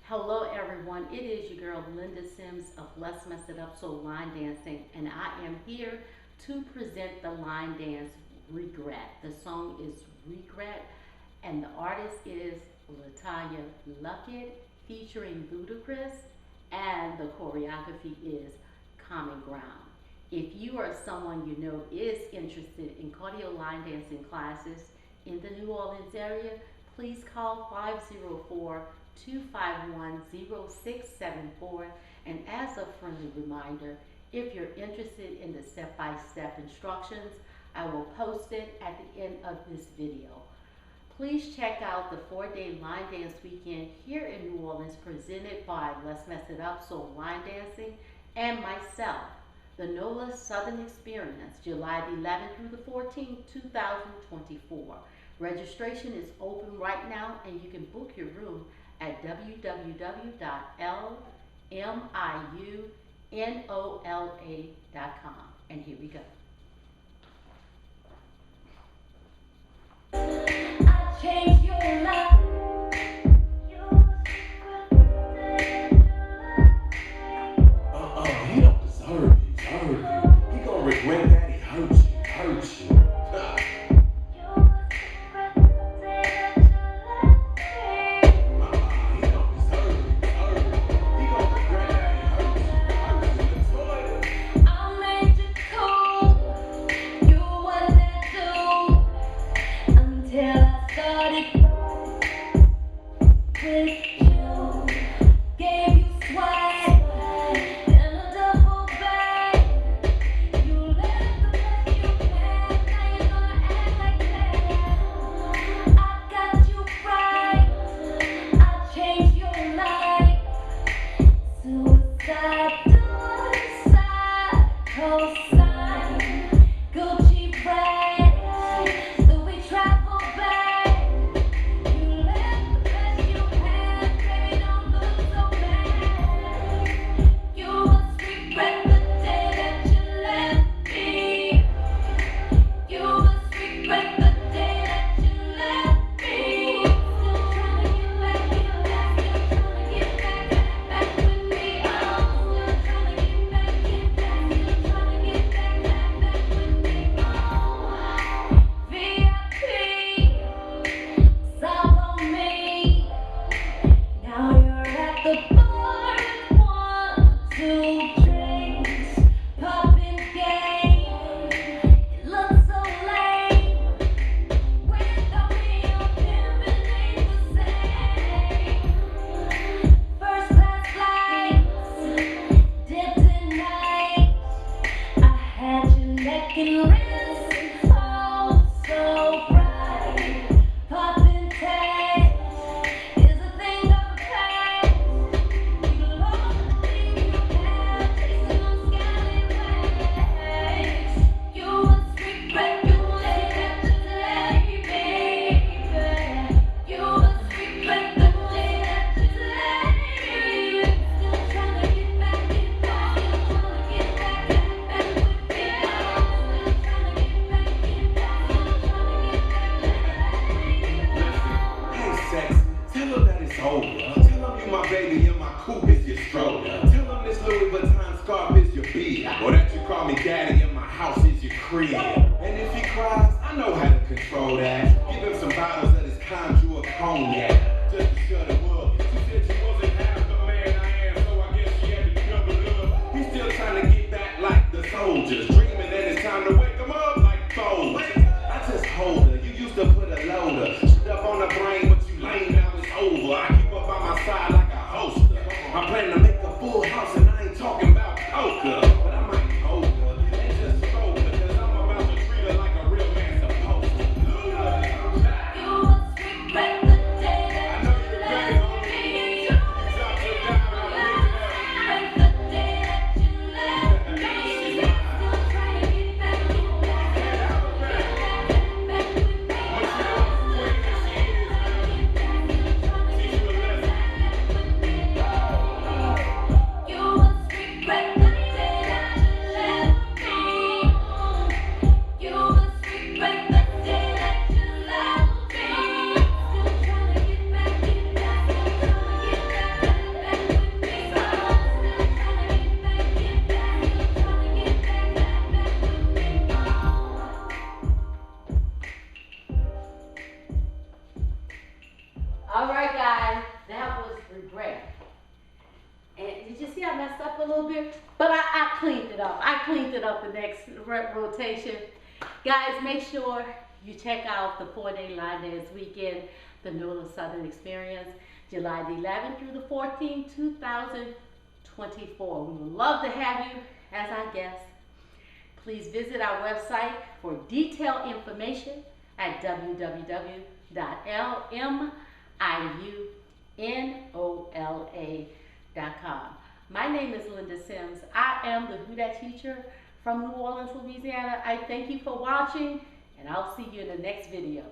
Hello everyone, it is your girl Linda Sims of Let's Mess It Up So Line Dancing, and I am here to present the line dance Regret. The song is Regret and the artist is LETOYA LUKETT featuring LUDACRIS, and the choreography is Common Ground. If you are someone you know is interested in cardio line dancing classes in the New Orleans area, please call 504-251-0674. And as a friendly reminder, if you're interested in the step-by-step instructions, I will post it at the end of this video. Please check out the 4-day line dance weekend here in New Orleans presented by Let's Mess It Up So Line Dancing and myself, the NOLA Southern Experience, July the 11th through the 14th, 2024. Registration is open right now, and you can book your room at www.LMIUNOLA.com. And here we go. I changed your life. He don't deserve it. He gonna regret that he hurt you. Or that you call me daddy and my house is your crib. And if he cries, I know how to control that. Give him some bottles of this conjure cognac, just to shut him up. She said she wasn't half the man I am, so I guess she had to double up. He's still trying to get back like the soldiers, dreaming that it's time to wake him up like foes. I just hold her, you used to put a loader. Shit up on the brain, but you lame, now it's over. I keep up by my side like a holster. I'm planning to make a full house and I ain't talking about poker. But I might hold her and just stroke her, cause I'm about to treat her like a real man supposed to. You must regret the day that All right, guys, that was regret. And did you see I messed up a little bit? But I cleaned it up. I cleaned it up the next rotation. Guys, make sure you check out the 4-day line dance weekend, the NOLA Southern Experience, July the 11th through the 14th, 2024. We would love to have you as our guest. Please visit our website for detailed information at www.LMIUNOLA.com. My name is Linda Sims. I am the LUDACRIS teacher from New Orleans, Louisiana. I thank you for watching, and I'll see you in the next video.